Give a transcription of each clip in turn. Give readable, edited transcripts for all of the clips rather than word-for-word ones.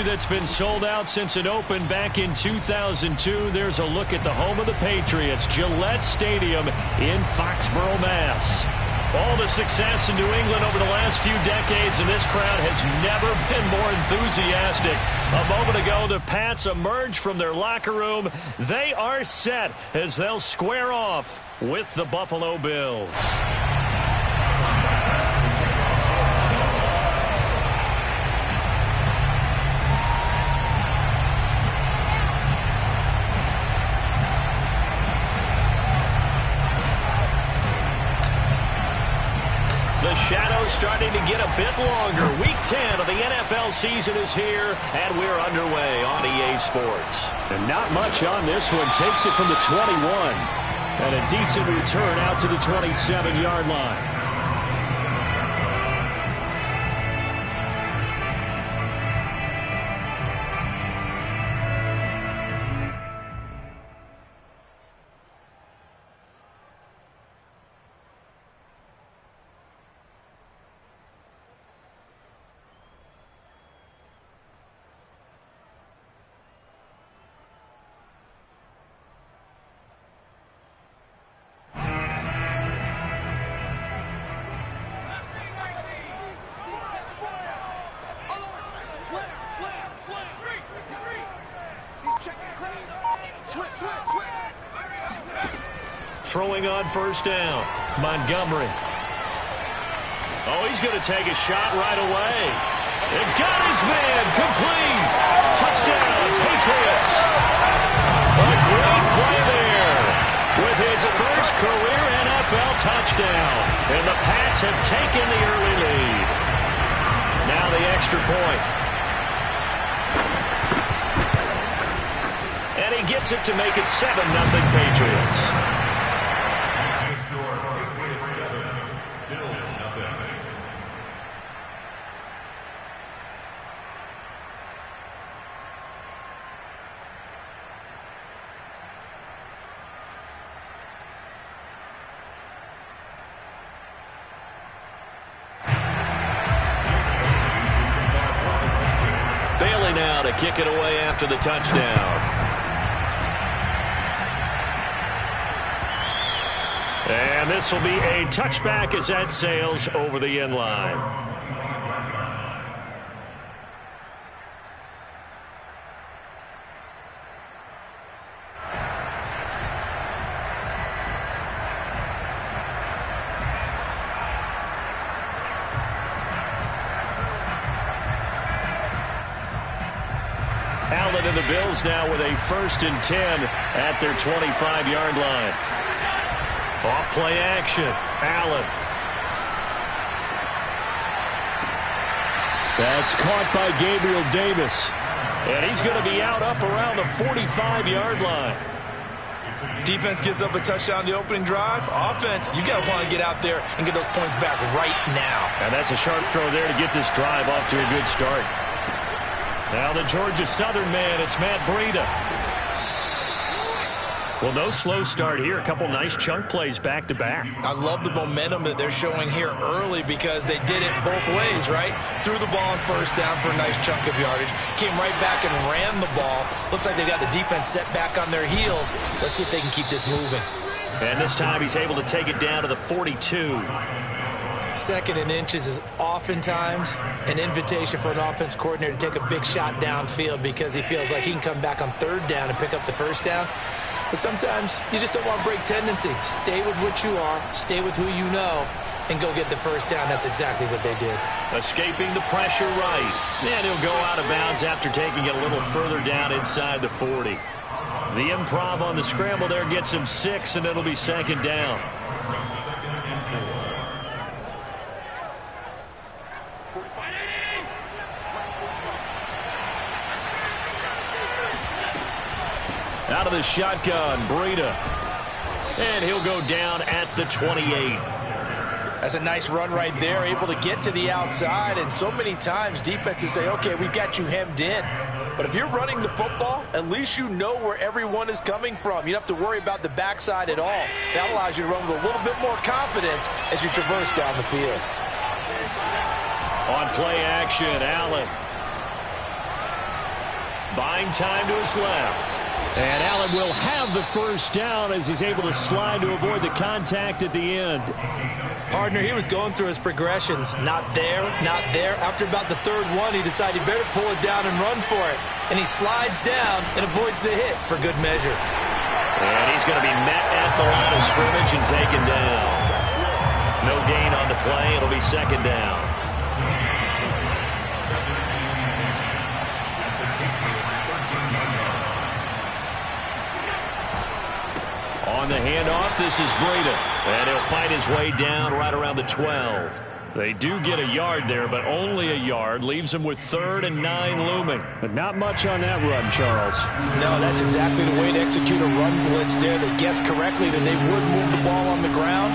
That's been sold out since it opened back in 2002. There's a look at the home of the Patriots, Gillette Stadium in Foxborough, Mass. All the success in New England over the last few decades, and this crowd has never been more enthusiastic. A moment ago, the Pats emerged from their locker room. They are set as they'll square off with the Buffalo Bills. The shadow's starting to get a bit longer. Week 10 of the NFL season is here, and we're underway on EA Sports. And not much on this one. Takes it from the 21. And a decent return out to the 27-yard line. Throwing on first down, Montgomery. Oh, he's going to take a shot right away. And got his man, complete. Touchdown, Patriots. A great play there with his first career NFL touchdown. And the Pats have taken the early lead. Now the extra point. And he gets it to make it 7-0 Patriots. Now to kick it away after the touchdown. And this will be a touchback as that sails over the end line. Allen and the Bills now with a 1st and 10 at their 25-yard line. Off play action. Allen. That's caught by Gabriel Davis. And he's going to be out up around the 45-yard line. Defense gives up a touchdown the opening drive. Offense, you got to want to get out there and get those points back right now. And that's a sharp throw there to get this drive off to a good start. Now the Georgia Southern man, it's Matt Breida. Well, no slow start here. A couple nice chunk plays back-to-back. I love the momentum that they're showing here early because they did it both ways, right? Threw the ball on first down for a nice chunk of yardage. Came right back and ran the ball. Looks like they got the defense set back on their heels. Let's see if they can keep this moving. And this time he's able to take it down to the 42. 2nd and inches is oftentimes an invitation for an offense coordinator to take a big shot downfield because he feels like he can come back on 3rd down and pick up the first down. But sometimes you just don't want to break tendency. Stay with what you are, stay with who you know, and go get the first down. That's exactly what they did. Escaping the pressure right. And he'll go out of bounds after taking it a little further down inside the 40. The improv on the scramble there gets him 6, and it'll be 2nd down. Out of the shotgun, Breida. And he'll go down at the 28. That's a nice run right there, able to get to the outside. And so many times defenses say, okay, we've got you hemmed in. But if you're running the football, at least you know where everyone is coming from. You don't have to worry about the backside at all. That allows you to run with a little bit more confidence as you traverse down the field. On play action, Allen. Buying time to his left. And Allen will have the first down as he's able to slide to avoid the contact at the end. Partner, he was going through his progressions. Not there, not there. After about the third one, he decided he better pull it down and run for it. And he slides down and avoids the hit for good measure. And he's going to be met at the line of scrimmage and taken down. No gain on the play. It'll be second down. On the handoff, this is Breida. And he'll fight his way down right around the 12. They do get a yard there, but only a yard. Leaves them with 3rd and 9 looming. But not much on that run, Charles. No, that's exactly the way to execute a run blitz there. They guessed correctly that they would move the ball on the ground,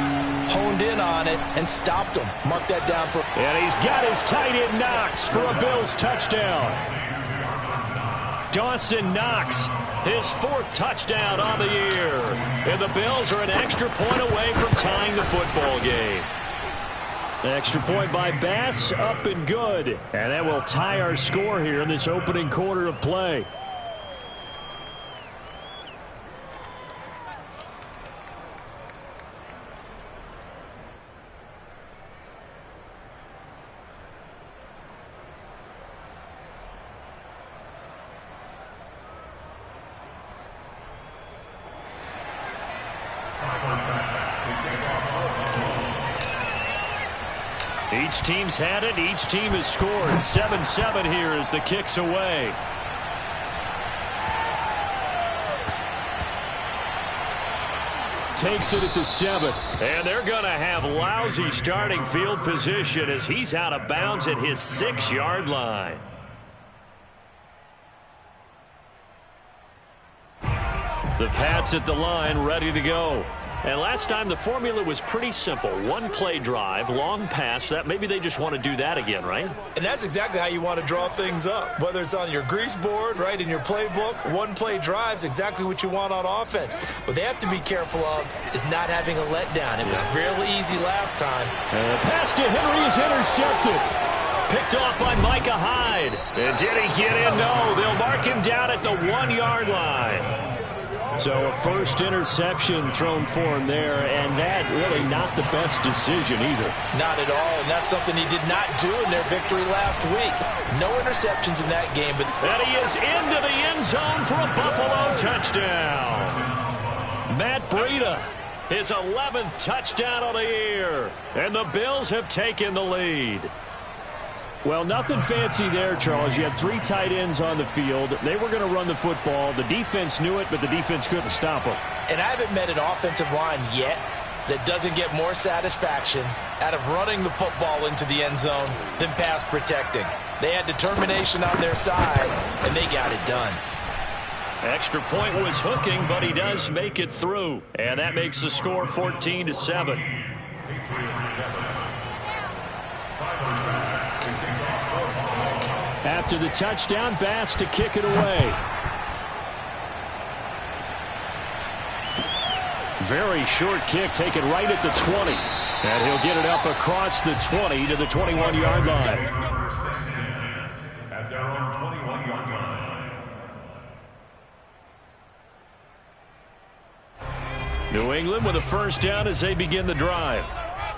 honed in on it, and stopped them. Mark that down for... And he's got his tight end Knox for a Bills touchdown. Dawson Knox, his 4th touchdown on the year. And the Bills are an extra point away from tying the football game. Extra point by Bass, up and good. And that will tie our score here in this opening quarter of play. Each team's had it. Each team has scored. 7-7 here as the kick's away. Takes it at the 7. And they're going to have lousy starting field position as he's out of bounds at his 6-yard line. The Pats at the line, ready to go. And last time the formula was pretty simple. 1-play drive, long pass. That maybe they just want to do that again, right? And that's exactly how you want to draw things up. Whether it's on your grease board, right, in your playbook, 1-play drive's exactly what you want on offense. What they have to be careful of is not having a letdown. It was real easy last time. And the pass to Henry is intercepted. Picked off by Micah Hyde. And did he get in? No. They'll mark him down at the 1-yard line. So a first interception thrown for him there, and that really not the best decision either. Not at all, and that's something he did not do in their victory last week. No interceptions in that game. But and he is into the end zone for a Buffalo touchdown. Matt Breida, his 11th touchdown of the year, and the Bills have taken the lead. Well, nothing fancy there, Charles. You had 3 tight ends on the field. They were going to run the football. The defense knew it, but the defense couldn't stop them. And I haven't met an offensive line yet that doesn't get more satisfaction out of running the football into the end zone than pass protecting. They had determination on their side, and they got it done. Extra point was hooking, but he does make it through. And that makes the score 14-7. After the touchdown, Bass to kick it away. Very short kick taken right at the 20. And he'll get it up across the 20 to the 21-yard line. At their own 21-yard line. New England with a first down as they begin the drive.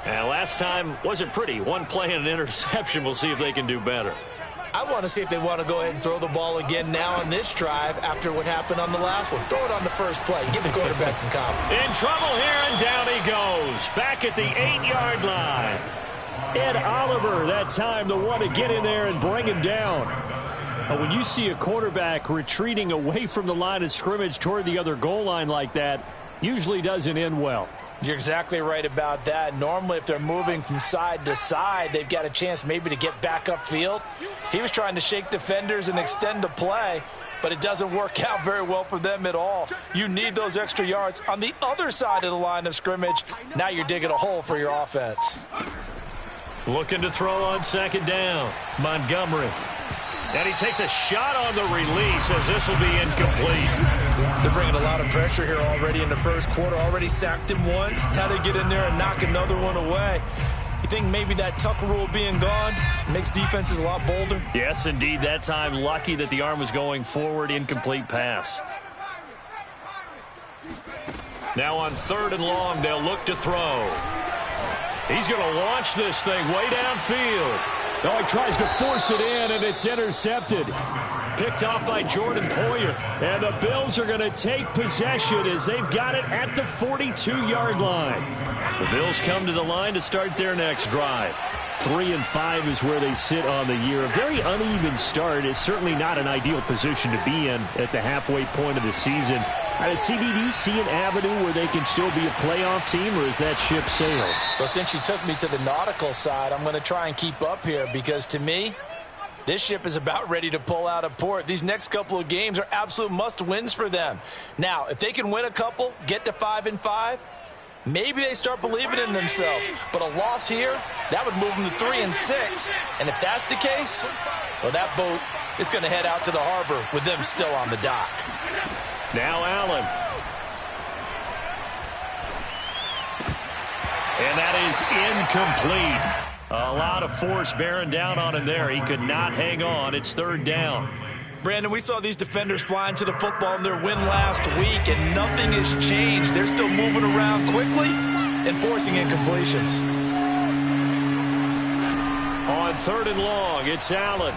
And last time wasn't pretty. 1 play and an interception. We'll see if they can do better. I want to see if they want to go ahead and throw the ball again now on this drive after what happened on the last one. Throw it on the first play. Give the quarterback some confidence. In trouble here, and down he goes. Back at the 8-yard line. Ed Oliver, that time, the one to get in there and bring him down. When you see a quarterback retreating away from the line of scrimmage toward the other goal line like that, usually doesn't end well. You're exactly right about that. Normally, if they're moving from side to side, they've got a chance maybe to get back upfield. He was trying to shake defenders and extend the play, but it doesn't work out very well for them at all. You need those extra yards on the other side of the line of scrimmage. Now you're digging a hole for your offense. Looking to throw on second down. Montgomery. And he takes a shot on the release as this will be incomplete. They're bringing a lot of pressure here already in the first quarter. Already sacked him once. How to get in there and knock another one away. You think maybe that Tucker rule being gone makes defenses a lot bolder? Yes, indeed. That time, lucky that the arm was going forward. Incomplete pass. Now on 3rd and long, they'll look to throw. He's going to launch this thing way downfield. Oh, he tries to force it in, and it's intercepted. Picked off by Jordan Poyer. And the Bills are going to take possession as they've got it at the 42-yard line. The Bills come to the line to start their next drive. 3-5 is where they sit on the year. A very uneven start. Is certainly not an ideal position to be in at the halfway point of the season. CD, do you see an avenue where they can still be a playoff team, or is that ship sailed? Well, since you took me to the nautical side, I'm going to try and keep up here because, to me, this ship is about ready to pull out of port. These next couple of games are absolute must-wins for them. Now, if they can win a couple, get to 5-5, maybe they start believing in themselves. But a loss here, that would move them to 3-6. And if that's the case, well, that boat is going to head out to the harbor with them still on the dock. Now Allen. And that is incomplete. A lot of force bearing down on him there. He could not hang on. It's 3rd down. Brandon, we saw these defenders flying to the football in their win last week, and nothing has changed. They're still moving around quickly and forcing incompletions. On 3rd and long, it's Allen.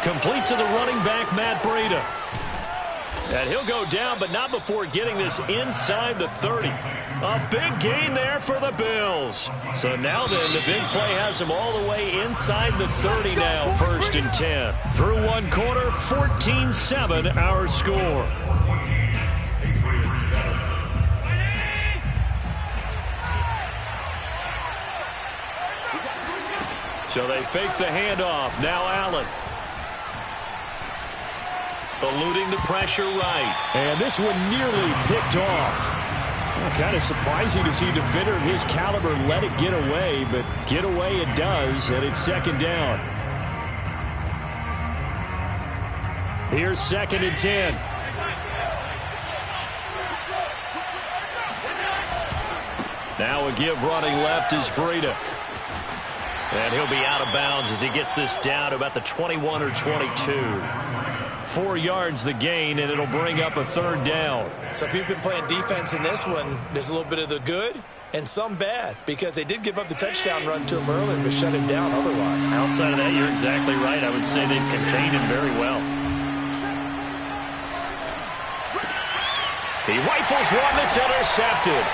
Complete to the running back, Matt Breida. And he'll go down, but not before getting this inside the 30. A big gain there for the Bills. So now then, the big play has them all the way inside the 30 now, 1st and 10. Through one quarter, 14-7 our score. So they fake the handoff. Now Allen. Eluding the pressure right. And this one nearly picked off. Well, kind of surprising to see a defender of his caliber let it get away, but get away it does, and it's 2nd down. Here's 2nd and 10. Now a give running left is Breida. And he'll be out of bounds as he gets this down to about the 21 or 22. 4 yards the gain, and it'll bring up a 3rd down. So if you've been playing defense in this one, there's a little bit of the good and some bad, because they did give up the touchdown run to him earlier, but shut him down otherwise. Outside of that, you're exactly right. I would say they've contained him very well. He rifles one that's intercepted.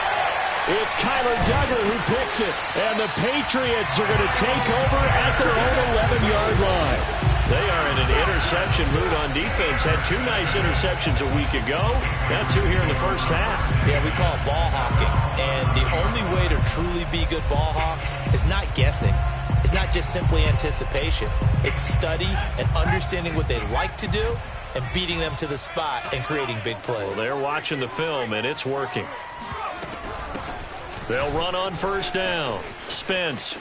It's Kyler Duggar who picks it, and the Patriots are going to take over at their own 11-yard line. They are in an interception mood on defense. Had 2 nice interceptions a week ago. Now 2 here in the first half. Yeah, we call it ball hawking. And the only way to truly be good ball hawks is not guessing. It's not just simply anticipation. It's study and understanding what they like to do and beating them to the spot and creating big plays. Well, they're watching the film, and it's working. They'll run on 1st down. Spence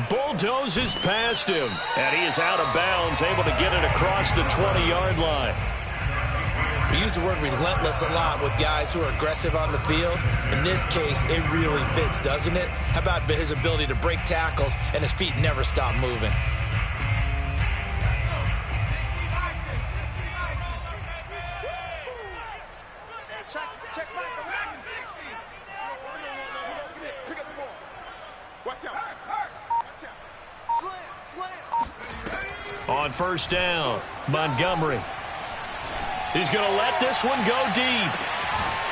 bulldozes past him, and he is out of bounds, able to get it across the 20-yard line. We use the word relentless a lot with guys who are aggressive on the field. In this case, it really fits, doesn't it? How about his ability to break tackles and his feet never stop moving? On 1st down, Montgomery. He's going to let this one go deep.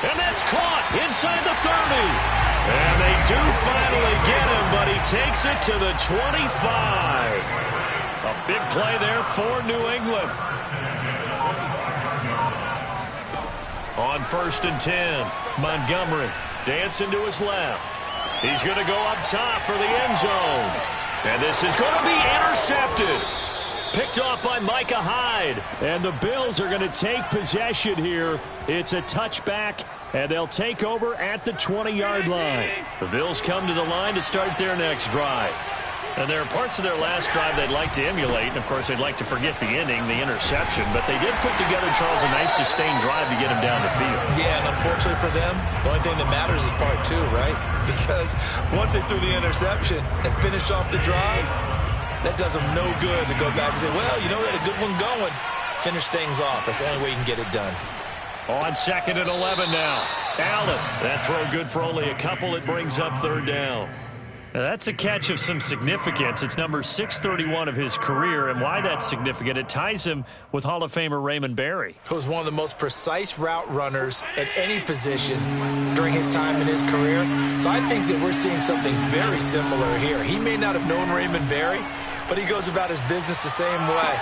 And that's caught inside the 30. And they do finally get him, but he takes it to the 25. A big play there for New England. On 1st and 10, Montgomery dancing to his left. He's going to go up top for the end zone. And this is going to be intercepted. Picked off by Micah Hyde. And the Bills are going to take possession here. It's a touchback, and they'll take over at the 20-yard line. The Bills come to the line to start their next drive. And there are parts of their last drive they'd like to emulate. And, of course, they'd like to forget the inning, the interception. But they did put together, Charles, a nice sustained drive to get him down the field. Yeah, and unfortunately for them, the only thing that matters is part two, right? Because once they threw the interception and finished off the drive, that does them no good to go back and say, well, you know, we had a good one going. Finish things off. That's the only way you can get it done. On 2nd and 11 now. Allen. That throw good for only a couple. It brings up 3rd down. Now, that's a catch of some significance. It's number 631 of his career, and why that's significant, it ties him with Hall of Famer Raymond Berry. Who was one of the most precise route runners at any position during his time in his career. So I think that we're seeing something very similar here. He may not have known Raymond Berry, but he goes about his business the same way.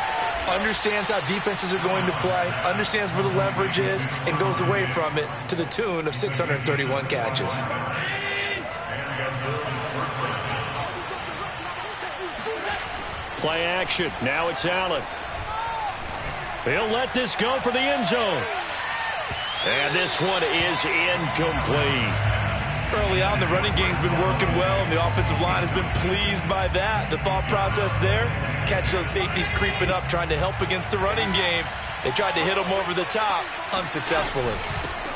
Understands how defenses are going to play, understands where the leverage is, and goes away from it to the tune of 631 catches. Play action. Now it's Allen. He'll let this go for the end zone. And this one is incomplete. Early on, the running game's been working well, and the offensive line has been pleased by that. The thought process there, catch those safeties creeping up, trying to help against the running game. They tried to hit them over the top, unsuccessfully.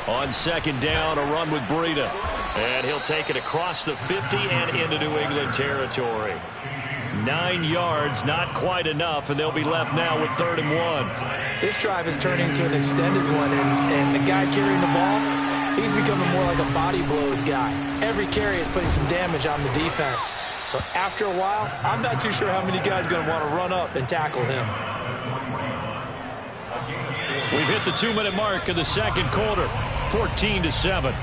On 2nd down, a run with Breida. And he'll take it across the 50 and into New England territory. 9 yards, not quite enough, and they'll be left now with 3rd and 1. This drive is turning into an extended one, and the guy carrying the ball, he's becoming more like a body blows guy. Every carry is putting some damage on the defense. So after a while, I'm not too sure how many guys are going to want to run up and tackle him. We've hit the 2-minute mark of the 2nd quarter, 14-7.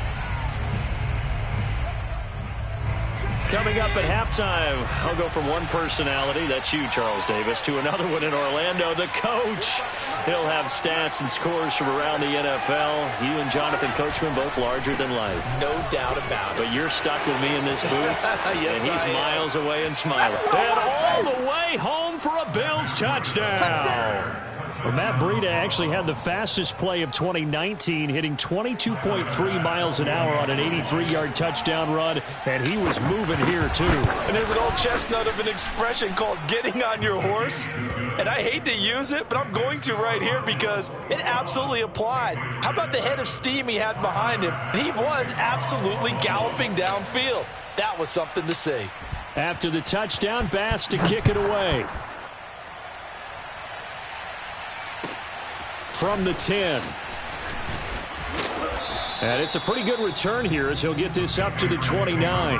Coming up at halftime, I'll go from one personality, that's you, Charles Davis, to another one in Orlando, the coach. He'll have stats and scores from around the NFL. You and Jonathan Coachman, both larger than life. No doubt about it. But you're stuck with me in this booth, yes, and he's miles away and smiling. And all the way home for a Bills touchdown. Well, Matt Breida actually had the fastest play of 2019, hitting 22.3 miles an hour on an 83-yard touchdown run, and he was moving here, too. And there's an old chestnut of an expression called getting on your horse. And I hate to use it, but I'm going to right here because it absolutely applies. How about the head of steam he had behind him? He was absolutely galloping downfield. That was something to see. After the touchdown, Bass to kick it away. From the 10. And it's a pretty good return here as he'll get this up to the 29.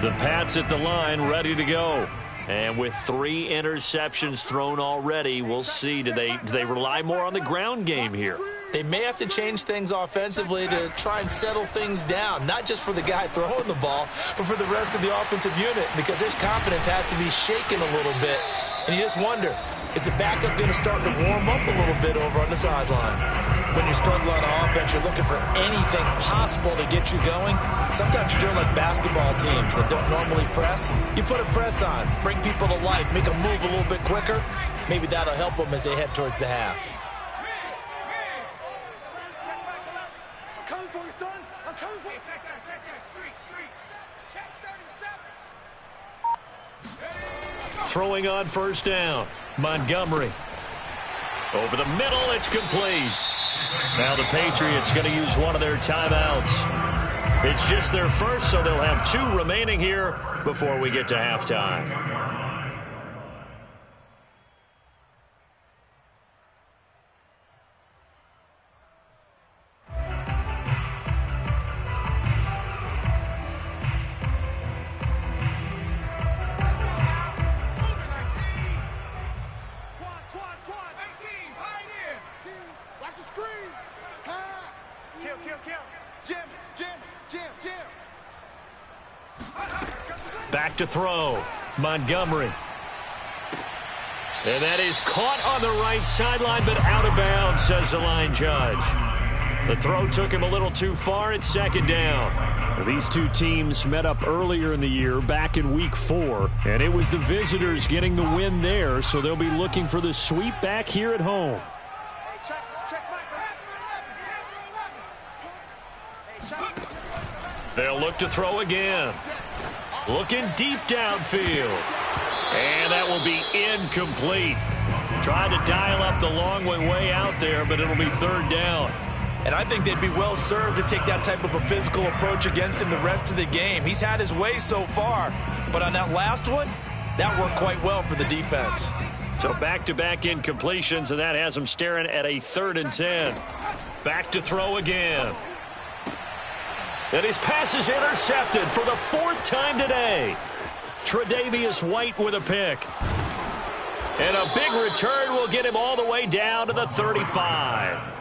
The Pats at the line, ready to go. And with 3 interceptions thrown already, we'll see. Do they rely more on the ground game here? They may have to change things offensively to try and settle things down, not just for the guy throwing the ball, but for the rest of the offensive unit, because their confidence has to be shaken a little bit. And you just wonder, is the backup going to start to warm up a little bit over on the sideline? When you're struggling on offense, you're looking for anything possible to get you going. Sometimes you're doing like basketball teams that don't normally press. You put a press on, bring people to life, make them move a little bit quicker. Maybe that'll help them as they head towards the half. I'm coming for you, son. I'm coming for you. Check that. Street. Check 37. Throwing on 1st down. Montgomery. Over the middle, it's complete. Now the Patriots going to use one of their timeouts. It's just their first, so they'll have 2 remaining here before we get to halftime. Back to throw. Montgomery. And that is caught on the right sideline, but out of bounds, says the line judge. The throw took him a little too far. It's second down. These two teams met up earlier in the year, back in Week 4, and it was the visitors getting the win there, so they'll be looking for the sweep back here at home. They'll look to throw again. Looking deep downfield. And that will be incomplete. Trying to dial up the long way out there, but it'll be third down. And I think they'd be well served to take that type of a physical approach against him the rest of the game. He's had his way so far, but on that last one, that worked quite well for the defense. So back-to-back incompletions, and that has him staring at a 3rd and 10. Back to throw again. And his pass is intercepted for the 4th time today. Tre'Davious White with a pick. And a big return will get him all the way down to the 35.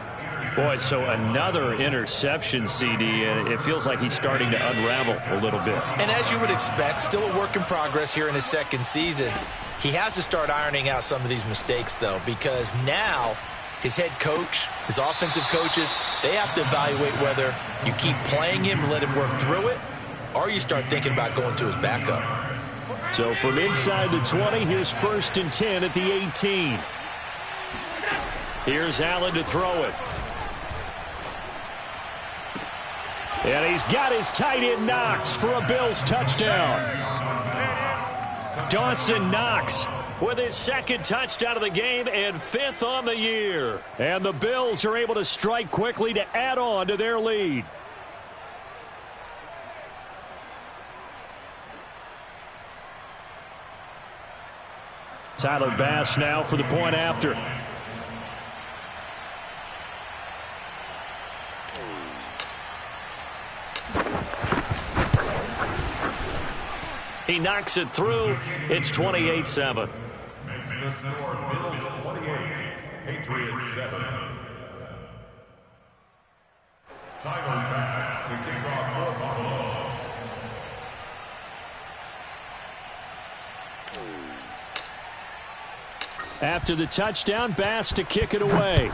Boy, so another interception, CD, and it feels like he's starting to unravel a little bit. And as you would expect, still a work in progress here in his 2nd season. He has to start ironing out some of these mistakes, though, because now his head coach, his offensive coaches, they have to evaluate whether you keep playing him and let him work through it, or you start thinking about going to his backup. So from inside the 20, here's 1st and 10 at the 18. Here's Allen to throw it. And he's got his tight end Knox for a Bills touchdown. Dawson Knox with his 2nd touchdown of the game and 5th on the year. And the Bills are able to strike quickly to add on to their lead. Tyler Bass now for the point after. He knocks it through. It's 28-7. Makes the score Bills 28, Patriots 7. Tyler Bass to kick off for Buffalo. After the touchdown, Bass to kick it away.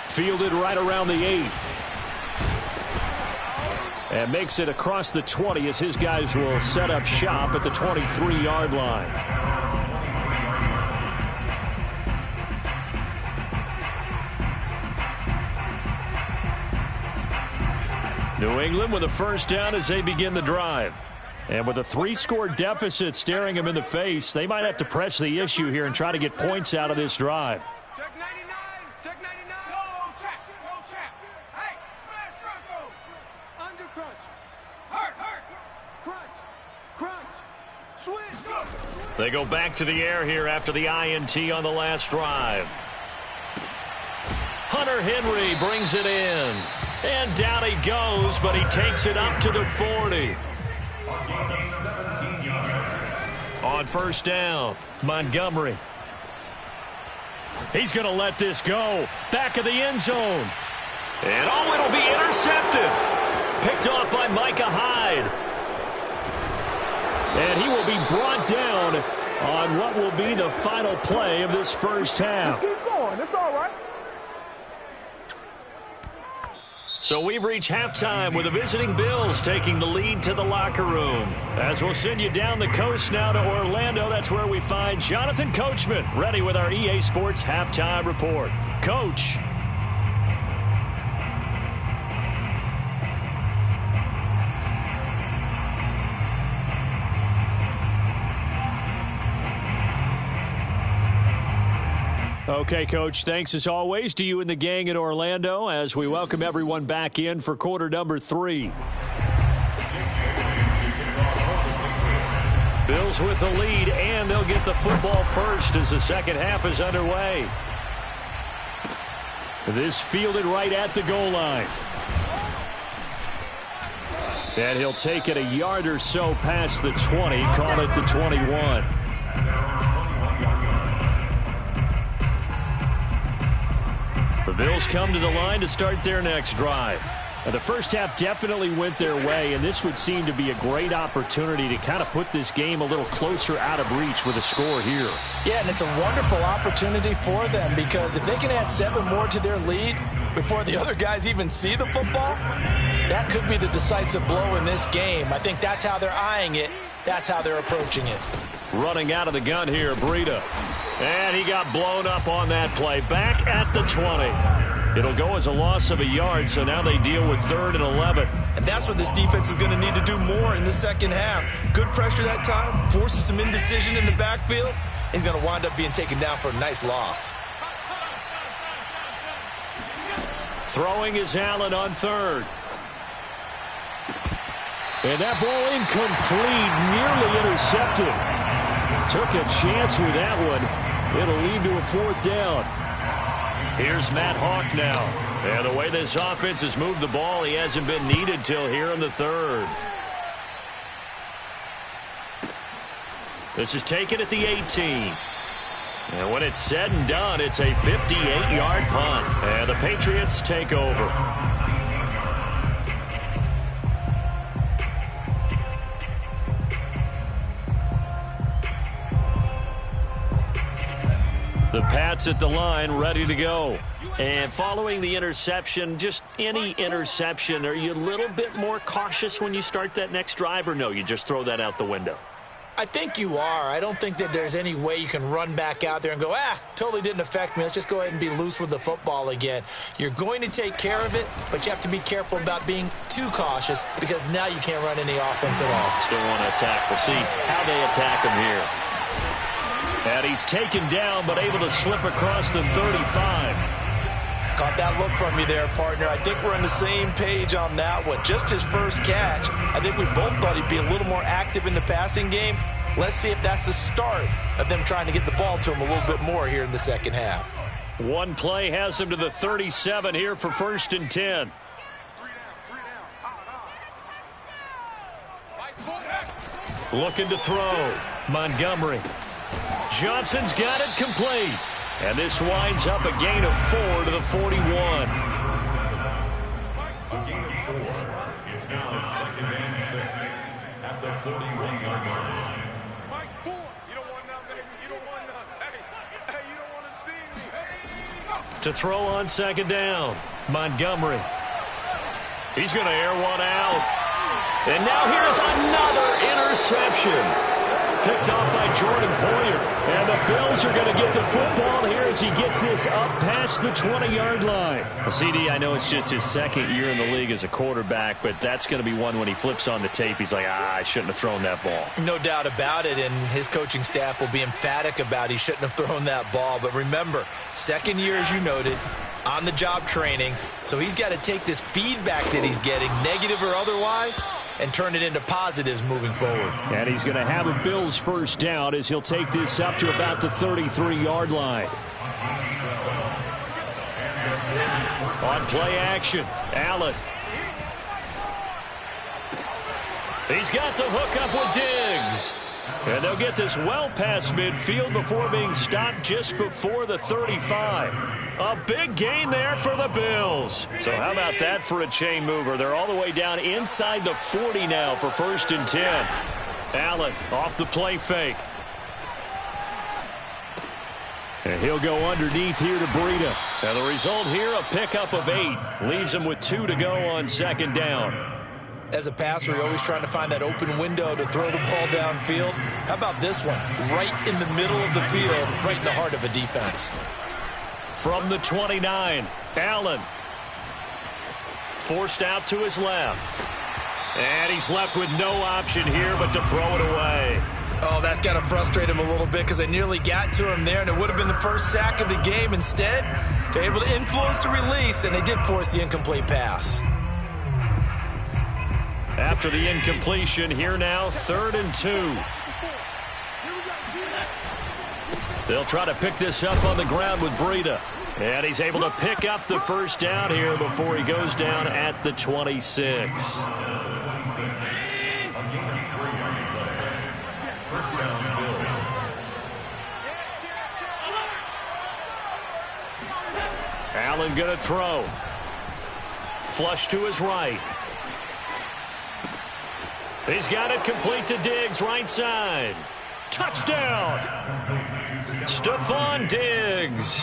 Fielded right around the 8. And makes it across the 20 as his guys will set up shop at the 23-yard line. New England with a 1st down as they begin the drive. And with a 3-score deficit staring them in the face, they might have to press the issue here and try to get points out of this drive. Check 99. Check 99. No check. No check. Hey, smash Bronco. Under crunch. Hurt. Crunch. Switch. They go back to the air here after the INT on the last drive. Hunter Henry brings it in. And down he goes, but he takes it up to the 40. On 1st down, Montgomery. He's going to let this go. Back of the end zone. And it'll be intercepted. Picked off by Micah Hyde. And he will be brought down on what will be the final play of this first half. Keep going. It's all right. So we've reached halftime with the visiting Bills taking the lead to the locker room. As we'll send you down the coast now to Orlando, that's where we find Jonathan Coachman ready with our EA Sports Halftime Report. Coach. Okay, Coach, thanks as always to you and the gang in Orlando as we welcome everyone back in for quarter number 3. Bills with the lead, and they'll get the football first as the second half is underway. This fielded right at the goal line. And he'll take it a yard or so past the 20, call it the 21. The Bills come to the line to start their next drive. The first half definitely went their way, and this would seem to be a great opportunity to kind of put this game a little closer out of reach with a score here. Yeah, and it's a wonderful opportunity for them because if they can add 7 more to their lead before the other guys even see the football, that could be the decisive blow in this game. I think that's how they're eyeing it. That's how they're approaching it. Running out of the gun here, Breida. And he got blown up on that play. Back at the 20. It'll go as a loss of a yard, so now they deal with 3rd and 11. And that's what this defense is going to need to do more in the second half. Good pressure that time, forces some indecision in the backfield. He's going to wind up being taken down for a nice loss. Throwing is Allen on 3rd. And that ball incomplete, nearly intercepted. Took a chance with that one. It'll lead to a 4th down. Here's Matt Hawk now. And the way this offense has moved the ball, he hasn't been needed till here in the 3rd. This is taken at the 18. And when it's said and done, it's a 58-yard punt. And the Patriots take over. The Pats at the line, ready to go. And following the interception, just any interception, are you a little bit more cautious when you start that next drive, or no, you just throw that out the window? I think you are. I don't think that there's any way you can run back out there and go, totally didn't affect me. Let's just go ahead and be loose with the football again. You're going to take care of it, but you have to be careful about being too cautious because now you can't run any offense at all. Still want to attack. We'll see how they attack him here. And he's taken down, but able to slip across the 35. Caught that look from you there, partner. I think we're on the same page on that one. Just his first catch. I think we both thought he'd be a little more active in the passing game. Let's see if that's the start of them trying to get the ball to him a little bit more here in the second half. One play has him to the 37 here for 1st and 10. Looking to throw. Montgomery. Johnson's got it complete. And this winds up a gain of 4 to the 41. A gain of 4. It's now 2nd and 6 at the 41-yard line. Mike, 4. You don't want none, baby. You don't want none. Hey, you don't want to see me. To throw on 2nd down. Montgomery. He's going to air one out. And now here's another interception. Picked off by Jordan Poyer. And the Bills are going to get the football here as he gets this up past the 20-yard line. Well, CD, I know it's just his 2nd year in the league as a quarterback, but that's going to be one when he flips on the tape. He's like, I shouldn't have thrown that ball. No doubt about it, and his coaching staff will be emphatic about he shouldn't have thrown that ball. But remember, 2nd year, as you noted, on-the-job training. So he's got to take this feedback that he's getting, negative or otherwise, and turn it into positives moving forward. And he's going to have a Bills 1st down as he'll take this up to about the 33-yard line. On play action, Allen. He's got the hook up with Diggs. And they'll get this well past midfield before being stopped just before the 35. A big gain there for the Bills. So how about that for a chain mover? They're all the way down inside the 40 now for 1st and 10. Allen off the play fake. And he'll go underneath here to Breida. And the result here, a pickup of 8. Leaves him with 2 to go on 2nd down. As a passer, you're always trying to find that open window to throw the ball downfield. How about this one? Right in the middle of the field, right in the heart of a defense. From the 29, Allen. Forced out to his left. And he's left with no option here but to throw it away. Oh, that's got to frustrate him a little bit because they nearly got to him there, and it would have been the first sack of the game. Instead, they're able to influence the release, and they did force the incomplete pass. After the incompletion, here now, 3rd and 2. They'll try to pick this up on the ground with Breida. And he's able to pick up the 1st down here before he goes down at the 26. Allen going to throw. Flush to his right. He's got it complete to Diggs, right side. Touchdown! Stephon Diggs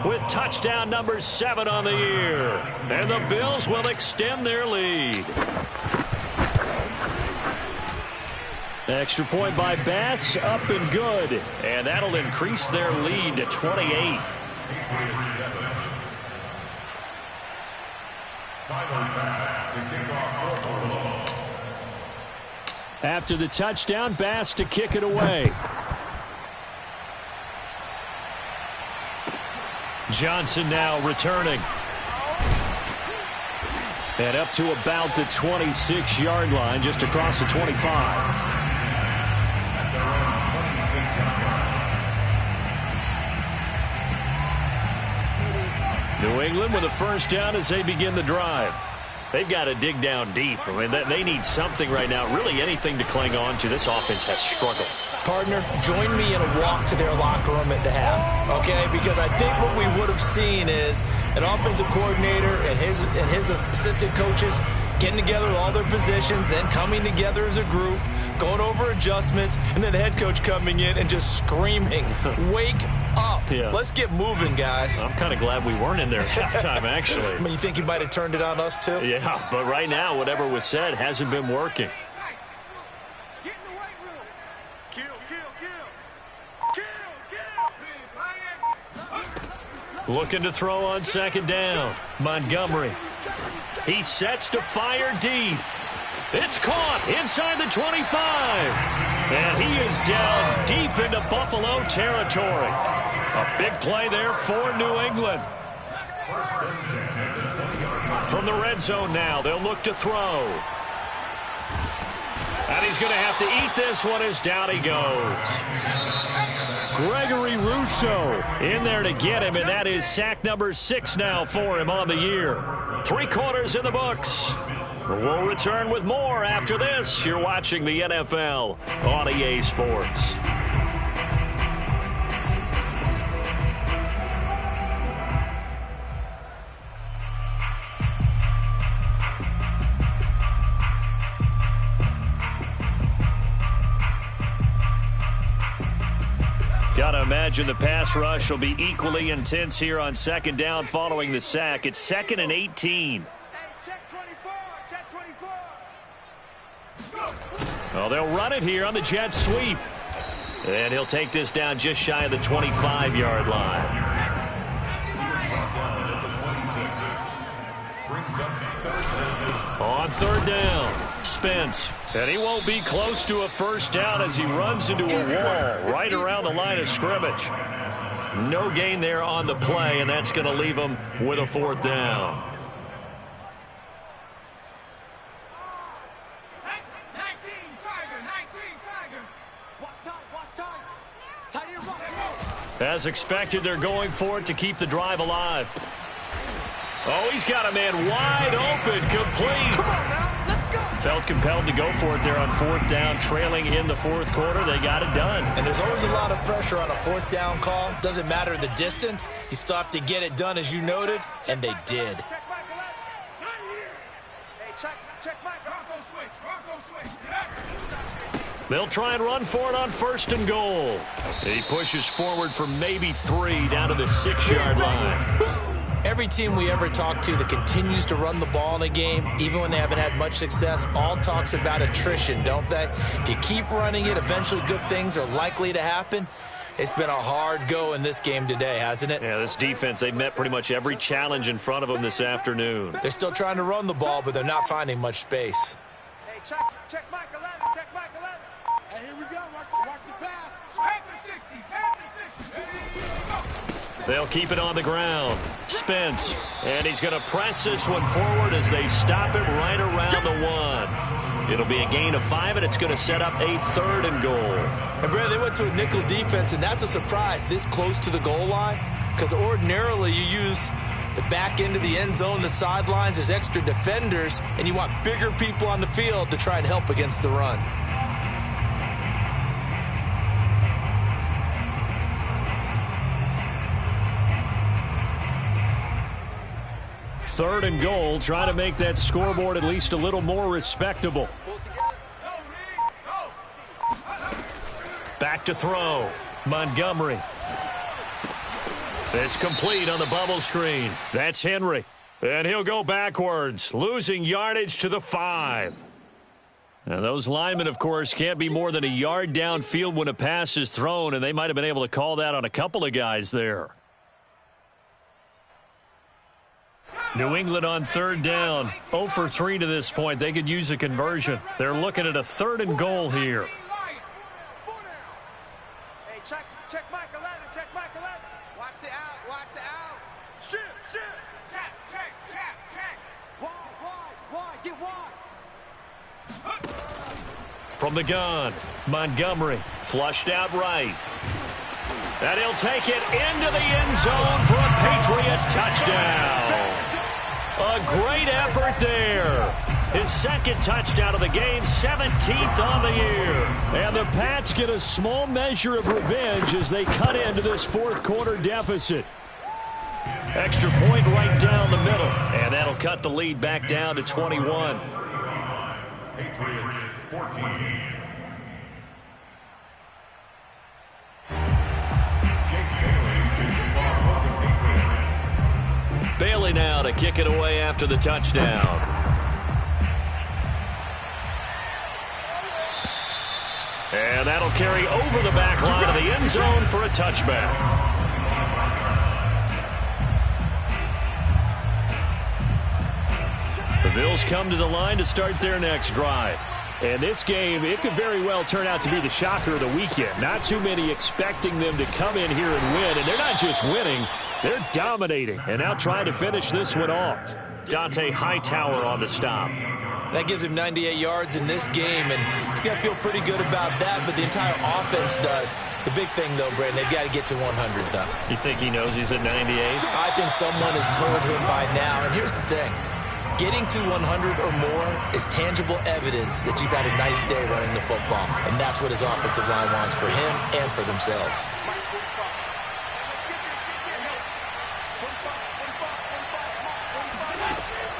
with touchdown number 7 on the year. And the Bills will extend their lead. Extra point by Bass, up and good. And that'll increase their lead to 28. After the touchdown, Bass to kick it away. Johnson now returning. And up to about the 26-yard line, just across the 25. New England with a first down as they begin the drive. They've got to dig down deep. I mean, they need something right now, really anything to cling on to. This offense has struggled. Partner, join me in a walk to their locker room at the half, okay? Because I think what we would have seen is an offensive coordinator and his assistant coaches getting together with all their positions, then coming together as a group, going over adjustments, and then the head coach coming in and just screaming, wake up. Yeah. Let's get moving, guys. I'm kind of glad we weren't in there at halftime, actually. I mean, you think he might have turned it on us, too? Yeah, but right now, whatever was said hasn't been working. Get in the weight room. Kill, kill, kill. Kill. Looking to throw on second down. Montgomery. He sets to fire deep. It's caught inside the 25. And he is down deep into Buffalo territory. A big play there for New England. From the red zone now, they'll look to throw. And he's going to have to eat this one as down he goes. Gregory Rousseau in there to get him, and that is sack number 6 now for him on the year. 3 quarters in the books. We'll return with more after this. You're watching the NFL on EA Sports. Got to imagine the pass rush will be equally intense here on second down following the sack. It's 2nd and 18. Well, they'll run it here on the jet sweep. And he'll take this down just shy of the 25-yard line. On third down, Spence. And he won't be close to a first down as he runs into a wall right around the line of scrimmage. No gain there on the play, and that's going to leave him with a 4th down. As expected, they're going for it to keep the drive alive. Oh, he's got a man wide open, complete. Come on now, let's go. Felt compelled to go for it there on 4th down, trailing in the 4th quarter. They got it done. And there's always a lot of pressure on a 4th down call. Doesn't matter the distance. You still have to get it done, as you noted, and they did. Check Mike 11. Not here. Hey, check Mike. Bronco switch. Bronco switch. They'll try and run for it on 1st and goal. He pushes forward for maybe 3 down to the 6-yard line. Every team we ever talk to that continues to run the ball in a game, even when they haven't had much success, all talks about attrition, don't they? If you keep running it, eventually good things are likely to happen. It's been a hard go in this game today, hasn't it? Yeah, this defense, they've met pretty much every challenge in front of them this afternoon. They're still trying to run the ball, but they're not finding much space. Hey, check Mike 11. Check Mike 11. Hey, here we go. Watch the pass. Panther 60. Panther 60. They'll keep it on the ground. Spence. And he's going to press this one forward as they stop it right around the 1. It'll be a gain of 5, and it's going to set up a 3rd and goal. And, Brad, they went to a nickel defense, and that's a surprise this close to the goal line, because ordinarily you use the back end of the end zone, the sidelines as extra defenders, and you want bigger people on the field to try and help against the run. 3rd and goal, trying to make that scoreboard at least a little more respectable. Back to throw. Montgomery. It's complete on the bubble screen. That's Henry. And he'll go backwards, losing yardage to the 5. Now, those linemen, of course, can't be more than a yard downfield when a pass is thrown, and they might have been able to call that on a couple of guys there. New England on 3rd down. 0 for 3 to this point. They could use a conversion. They're looking at a 3rd and goal here. Hey, check Mike 11, check Mike 11. Watch the out. Shoot. Check. Wide, get wide. From the gun, Montgomery flushed out right. And he'll take it into the end zone for a Patriot touchdown. A great effort there. His 2nd touchdown of the game, 17th on the year. And the Pats get a small measure of revenge as they cut into this 4th quarter deficit. Extra point right down the middle. And that'll cut the lead back down to 21. Patriots 14. Bailey now to kick it away after the touchdown. And that'll carry over the back line of the end zone for a touchback. The Bills come to the line to start their next drive. And this game, it could very well turn out to be the shocker of the weekend. Not too many expecting them to come in here and win. And they're not just winning, they're dominating. And now trying to finish this one off. Dante Hightower on the stop. That gives him 98 yards in this game, and he's got to feel pretty good about that, but the entire offense does. The big thing, though, Brandon, they've got to get to 100, though. You think he knows he's at 98? I think someone has told him by now, and here's the thing. Getting to 100 or more is tangible evidence that you've had a nice day running the football, and that's what his offensive line wants for him and for themselves.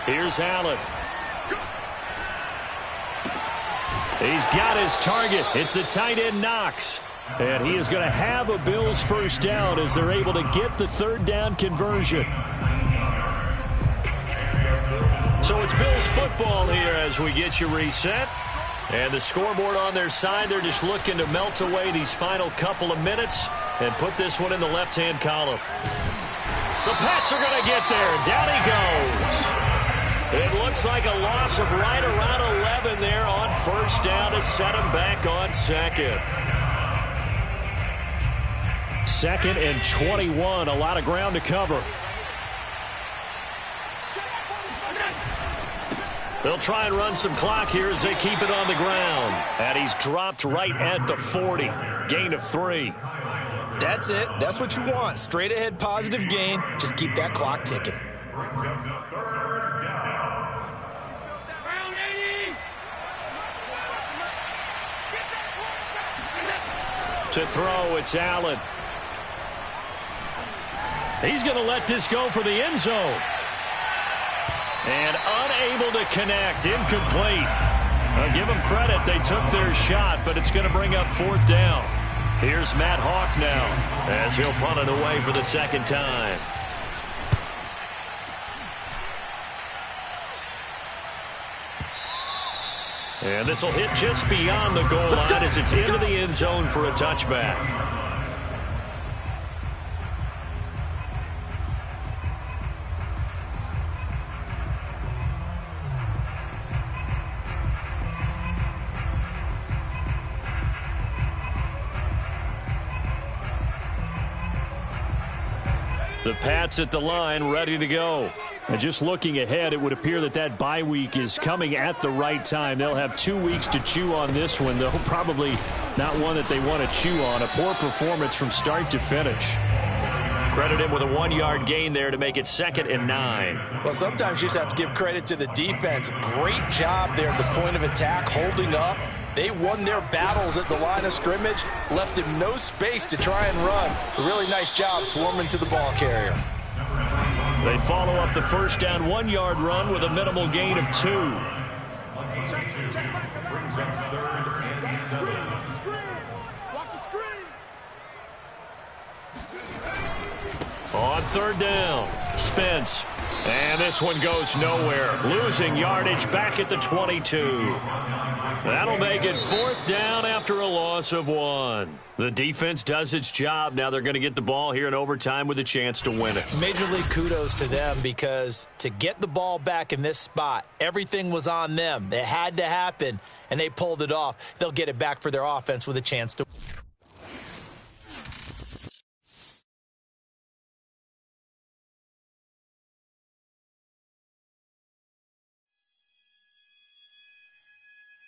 Here's Allen. He's got his target. It's the tight end Knox. And he is going to have a Bills 1st down as they're able to get the 3rd down conversion. So it's Bills football here as we get you reset. And the scoreboard on their side, they're just looking to melt away these final couple of minutes and put this one in the left-hand column. The Pats are going to get there. Down he goes. It looks like a loss of right around 11 there on 1st down to set him back on 2nd. 2nd and 21, a lot of ground to cover. They'll try and run some clock here as they keep it on the ground. And he's dropped right at the 40. Gain of 3. That's it. That's what you want. Straight ahead positive gain. Just keep that clock ticking. To throw, it's Allen. He's going to let this go for the end zone. And unable to connect, incomplete. I'll give them credit, they took their shot, but it's going to bring up 4th down. Here's Matt Hawk now, as he'll punt it away for the 2nd time. And this will hit just beyond the goal line as it's into the end zone for a touchback. The Pats at the line, ready to go. And just looking ahead, it would appear that that bye week is coming at the right time. They'll have 2 weeks to chew on this one, though probably not one that they want to chew on. A poor performance from start to finish. Credit him with a 1-yard gain there to make it 2nd and 9. Well, sometimes you just have to give credit to the defense. Great job there at the point of attack, holding up. They won their battles at the line of scrimmage, left him no space to try and run. A really nice job swarming to the ball carrier. They follow up the first down 1-yard run with a minimal gain of 2. Brings up 3rd and 7. Watch the screen. On 3rd down, Spence. And this one goes nowhere. Losing yardage back at the 22. That'll make it 4th down after a loss of 1. The defense does its job. Now they're going to get the ball here in overtime with a chance to win it. Major league kudos to them, because to get the ball back in this spot, everything was on them. It had to happen, and they pulled it off. They'll get it back for their offense with a chance to win.